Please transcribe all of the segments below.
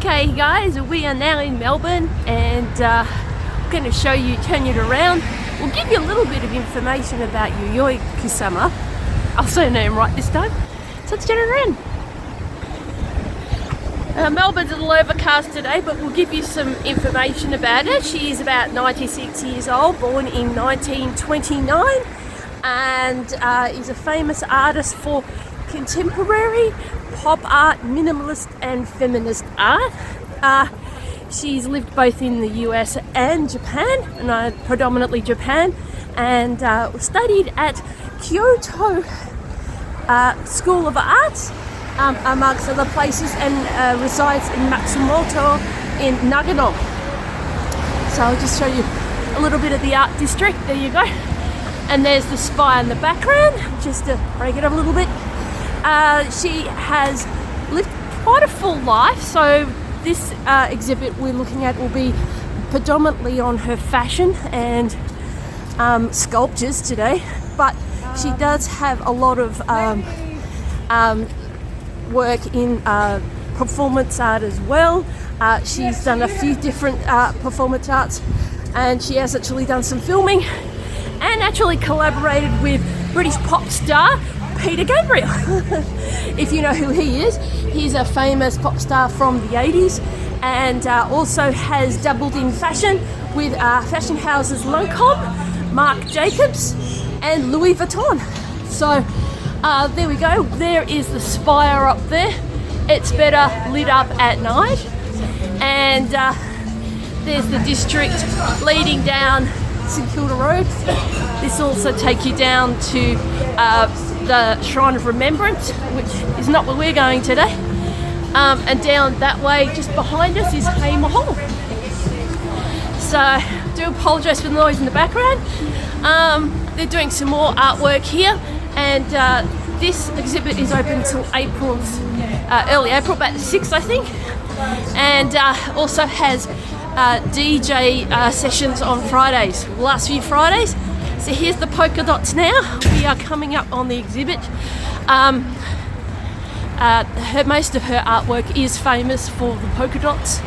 Okay guys, we are now in Melbourne and I'm going to turn you around. We'll give you a little bit of information about Yayoi Kusama. I'll say her name right this time. So let's turn her around. Melbourne's a little overcast today, but we'll give you some information about her. She is about 96 years old, born in 1929, and is a famous artist for contemporary, pop art, minimalist and feminist art. She's lived both in the US and Japan, and predominantly Japan, and studied at Kyoto School of Arts, amongst other places, and resides in Matsumoto in Nagano. So I'll just show you a little bit of the art district. There you go. And there's the spire in the background, just to break it up a little bit. She has lived quite a full life, so this exhibit we're looking at will be predominantly on her fashion and sculptures today, but she does have a lot of work in performance art as well. She's done a few different performance arts, and she has actually done some filming and actually collaborated with British pop star Peter Gabriel. If you know who he is, he's a famous pop star from the 80s, and also has dabbled in fashion with fashion houses Lancôme, Marc Jacobs and Louis Vuitton. So there we go. There is the spire up there. It's better lit up at night, and there's the district leading down St Kilda Road. This will also take you down to the Shrine of Remembrance, which is not where we're going today, and down that way just behind us is Hamer Hall. So I do apologise for the noise in the background. They're doing some more artwork here, and this exhibit is open till early April, about the 6th I think, and also has DJ sessions on Fridays, last few Fridays. So here's the polka dots now. We are coming up on the exhibit. Most of her artwork is famous for the polka dots.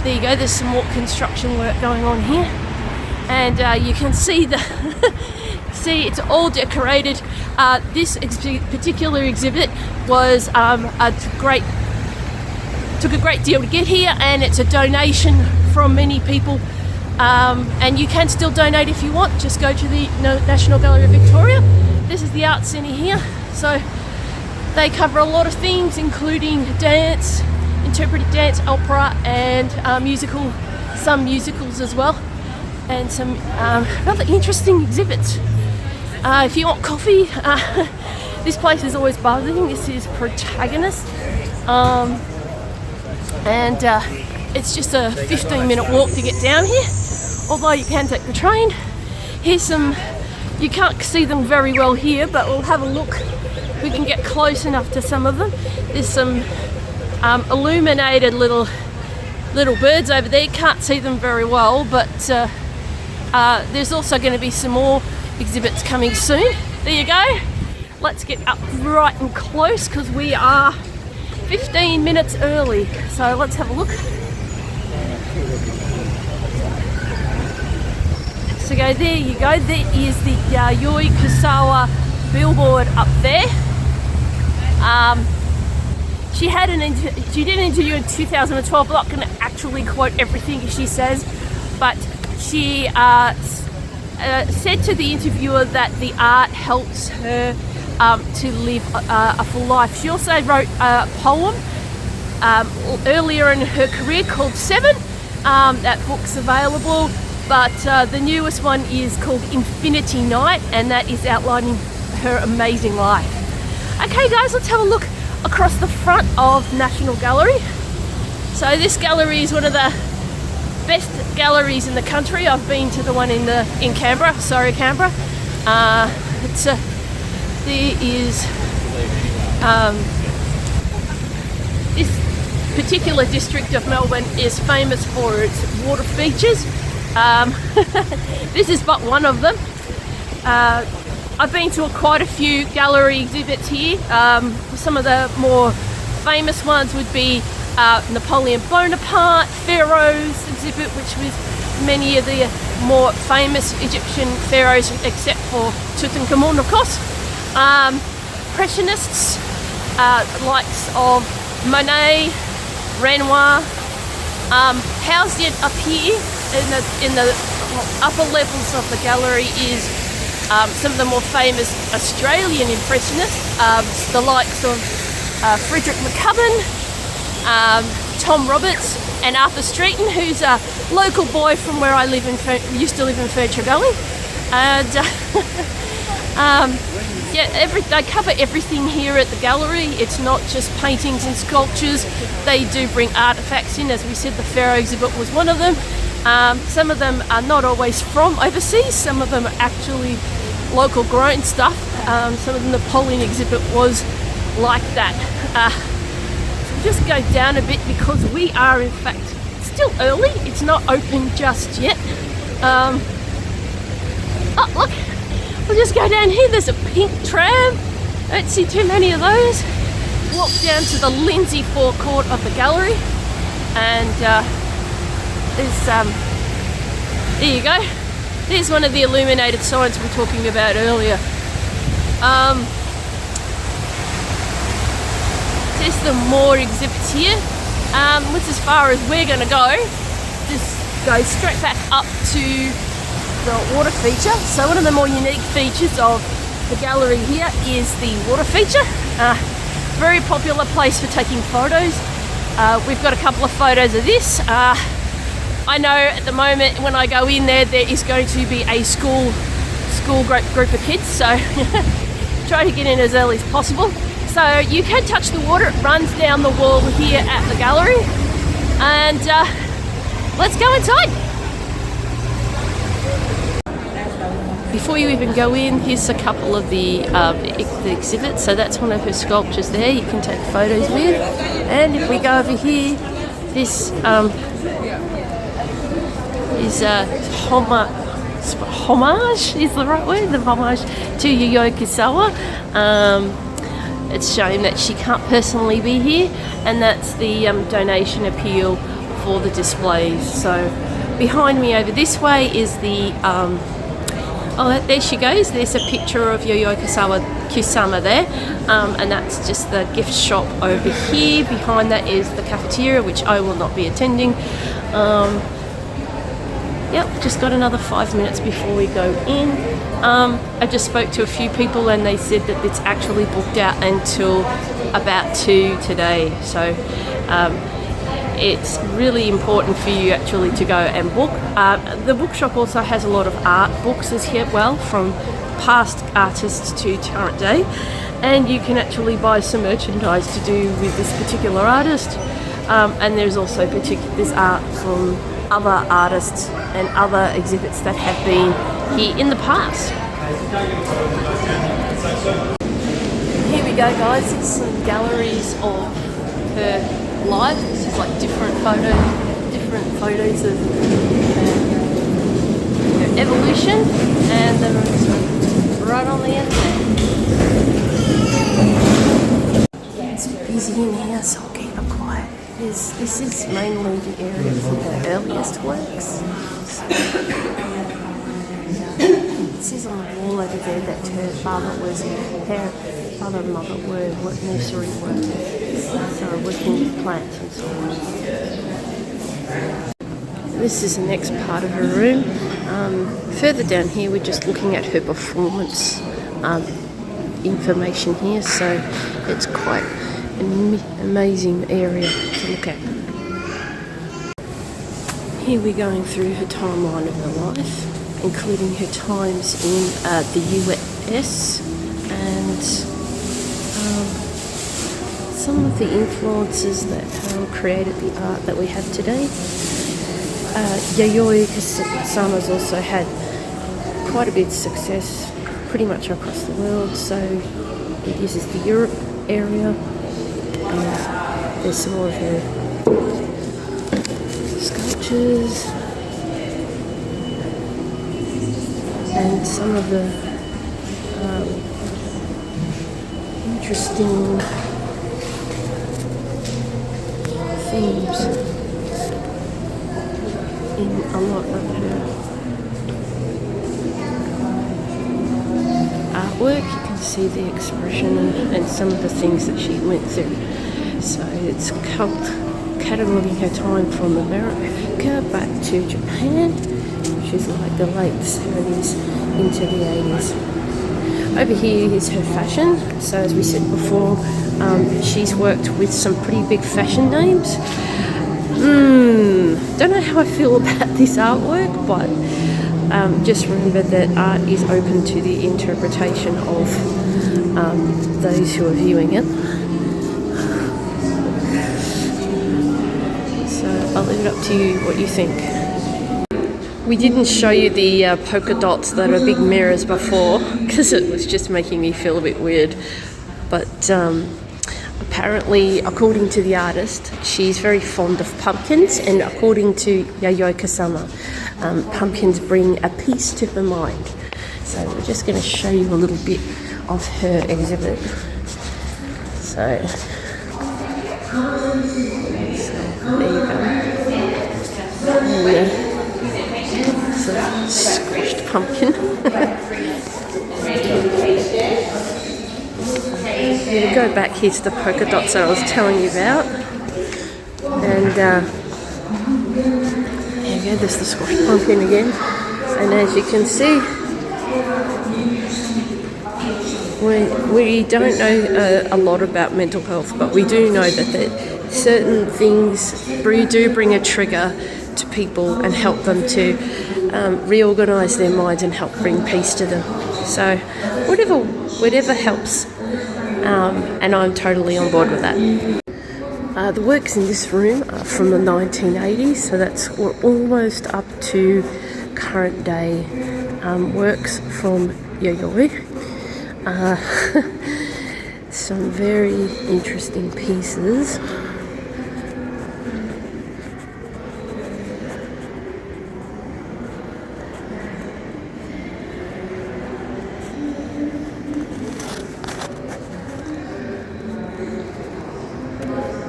There you go, there's some more construction work going on here. And you can see see it's all decorated. This particular exhibit was took a great deal to get here, and it's a donation from many people. And you can still donate if you want. Just go to the National Gallery of Victoria. This is the art centre here. So they cover a lot of things, including dance, interpretive dance, opera, and some musicals as well, and some rather interesting exhibits. If you want coffee, this place is always buzzing. This is Protagonist, and it's just a 15-minute walk to get down here, although you can take the train. Here's some, you can't see them very well here, but we'll have a look. We can get close enough to some of them. There's some illuminated little birds over there. You can't see them very well, but there's also going to be some more exhibits coming soon. There you go. Let's get up right and close because we are 15 minutes early. So let's have a look. So go, there you go. There is the Yayoi Kusama billboard up there. She did an interview in 2012. I'm not going to actually quote everything she says, but she said to the interviewer that the art helps her to live a full life. She also wrote a poem earlier in her career called Seven. That book's available, but the newest one is called Infinity Night, and that is outlining her amazing life. Okay guys, let's have a look across the front of National Gallery. So this gallery is one of the best galleries in the country. I've been to the one in Canberra. Sorry, Canberra. There is this particular district of Melbourne is famous for its water features. This is but one of them. I've been to quite a few gallery exhibits here. Some of the more famous ones would be Napoleon Bonaparte, Pharaohs exhibit, which was many of the more famous Egyptian pharaohs, except for Tutankhamun, of course. Impressionists, likes of Monet, Renoir. Housed up here in the upper levels of the gallery is some of the more famous Australian impressionists, the likes of Frederick McCubbin, Tom Roberts, and Arthur Streeton, who's a local boy from where I used to live in Furniture Gully. And yeah, they cover everything here at the gallery. It's not just paintings and sculptures. They do bring artifacts in. As we said, the Pharaoh exhibit was one of them. Some of them are not always from overseas. Some of them are actually local grown stuff. Some of the Napoleon exhibit was like that. So just go down a bit because we are in fact still early. It's not open just yet. Oh look, we'll just go down here. There's a pink tram. Don't see too many of those. Walk down to the Lindsay forecourt of the gallery, and there you go. There's one of the illuminated signs we were talking about earlier. There's the more exhibits here. Which, as far as we're going to go, just go straight back up to the water feature. So one of the more unique features of the gallery here is the water feature. Very popular place for taking photos. We've got a couple of photos of this. I know at the moment when I go in there is going to be a school group of kids, so try to get in as early as possible. So you can touch the water. It runs down the wall here at the gallery, and let's go inside. Before you even go in, here's a couple of the exhibits. So that's one of her sculptures there you can take photos with. And if we go over here, this is a homage, is the right word? The homage to Yayoi Kusama. It's showing that she can't personally be here, and that's the donation appeal for the displays. So behind me over this way is the oh, there she goes. There's a picture of Yayoi Kusama there, and that's just the gift shop over here. Behind that is the cafeteria, which I will not be attending. Yep, just got another 5 minutes before we go in. I just spoke to a few people and they said that it's actually booked out until about 2 today. So it's really important for you actually to go and book. The bookshop also has a lot of art books as well, from past artists to current day. And you can actually buy some merchandise to do with this particular artist. And there's also there's art from other artists and other exhibits that have been here in the past. Here we go, guys. It's some galleries of her life. This is like different photos of her evolution, and they're right on the end there. It's busy in here, so I'll keep it quiet. This is mainly the area for the earliest works. It says on the wall over there that her father and mother were nursery workers, so working with plants and so on. This is the next part of her room. Further down here, we're just looking at her performance information here, so it's quite an amazing area to look at. Here we're going through her timeline of her life, including her times in the US and some of the influences that created the art that we have today. Yayoi Kusama's also had quite a bit of success pretty much across the world, so it uses the Europe area. There's some more of her sculptures and some of the interesting themes in a lot of her artwork. You can see the expression and some of the things that she went through. So it's cataloguing her time from America back to Japan, which is like the late 70s into the 80s. Over here is her fashion. So as we said before, she's worked with some pretty big fashion names. Don't know how I feel about this artwork, but just remember that art is open to the interpretation of those who are viewing it. So I'll leave it up to you what you think. We didn't show you the polka dots that are big mirrors before because it was just making me feel a bit weird. But apparently, according to the artist, she's very fond of pumpkins, and according to Yayoi Kusama, pumpkins bring a peace to her mind. So we're just going to show you a little bit of her exhibit. So there you go. It's a squished pumpkin. Go back, here's the polka dots that I was telling you about. And there you go, there's the squished pumpkin again. And as you can see, we don't know a lot about mental health, but we do know that certain things do bring a trigger to people and help them to reorganise their minds and help bring peace to them. So whatever helps, and I'm totally on board with that. The works in this room are from the 1980s, so we're almost up to current day works from Yayoi. Some very interesting pieces.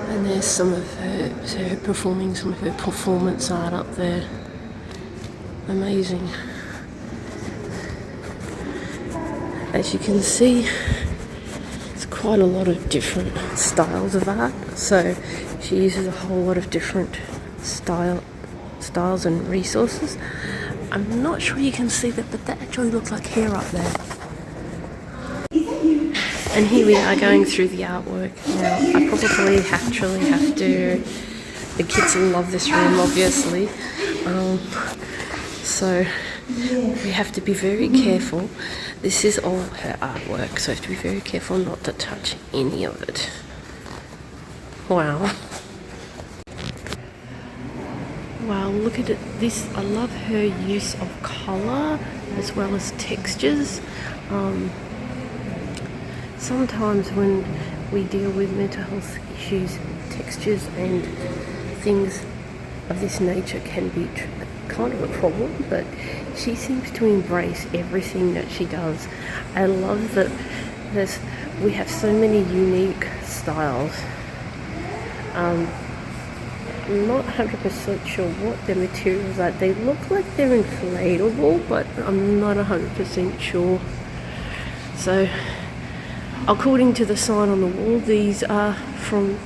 And there's some of her performing some of her performance art up there. Amazing. As you can see, it's quite a lot of different styles of art. So she uses a whole lot of different styles and resources. I'm not sure you can see that, but that actually looks like hair up there. And here we are going through the artwork. Now, I probably actually have to... The kids love this room, obviously. So we have to be very careful. This is all her artwork, so I have to be very careful not to touch any of it. Wow. Wow, look at it. I love her use of colour as well as textures. Sometimes when we deal with mental health issues, textures and things of this nature can be kind of a problem, but she seems to embrace everything that she does. I love that we have so many unique styles. I'm not 100% sure what the materials are. They look like they're inflatable, but I'm not 100% sure. So according to the sign on the wall, these are from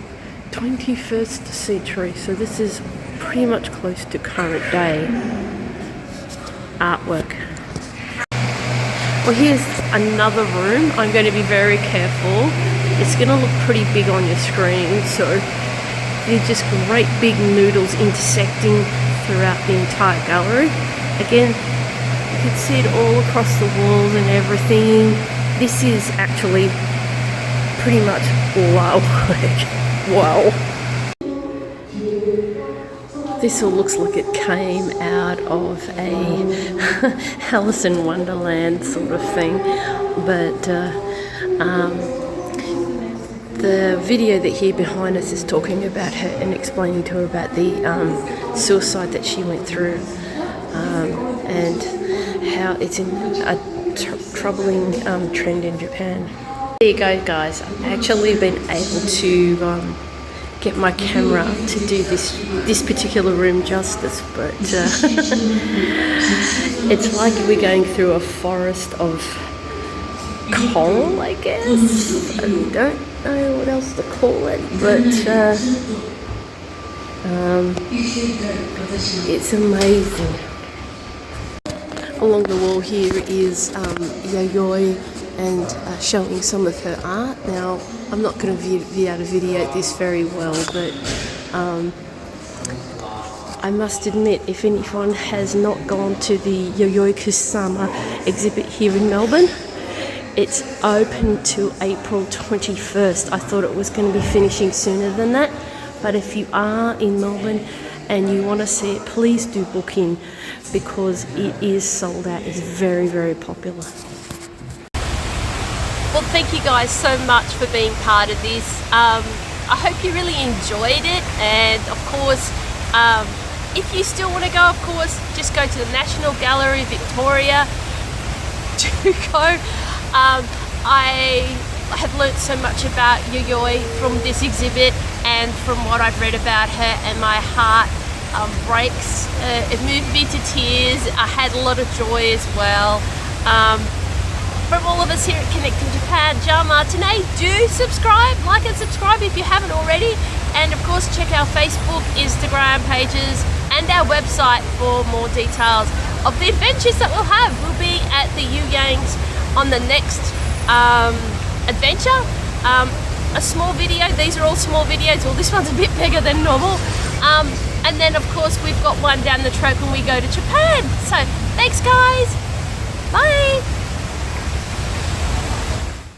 21st century, so this is pretty much close to current day artwork. Well, here's another room. I'm going to be very careful. It's going to look pretty big on your screen, so they're just great big noodles intersecting throughout the entire gallery. Again, you can see it all across the walls and everything. This is actually pretty much wow. Wow. This all looks like it came out of a Alice in Wonderland sort of thing, but the video that here behind us is talking about her and explaining to her about the suicide that she went through, and how it's in a troubling trend in Japan. There you go, guys. I've actually been able to get my camera to do this particular room justice, but it's like we're going through a forest of coral, I guess. I don't know what else to call it, but it's amazing. Along the wall here is Yayoi and showing some of her art. Now, I'm not going to be able to videote this very well, but I must admit, if anyone has not gone to the Yayoi Kusama exhibit here in Melbourne, it's open till April 21st. I thought it was going to be finishing sooner than that, but if you are in Melbourne and you want to see it, please do book in, because it is sold out. It's very, very popular. Well, thank you guys so much for being part of this. I hope you really enjoyed it, and of course, if you still want to go, of course, just go to the National Gallery Victoria to go. I have learnt so much about Yayoi from this exhibit and from what I've read about her, and my heart breaks. It moved me to tears. I had a lot of joy as well. From all of us here at Connecting Japan, Jama Tane, do subscribe, like and subscribe if you haven't already, and of course check our Facebook, Instagram pages and our website for more details of the adventures that we'll have. We'll be at the Yuyangs on the next adventure. A small video, these are all small videos, well this one's a bit bigger than normal, and then of course we've got one down the track when we go to Japan. So thanks guys, bye.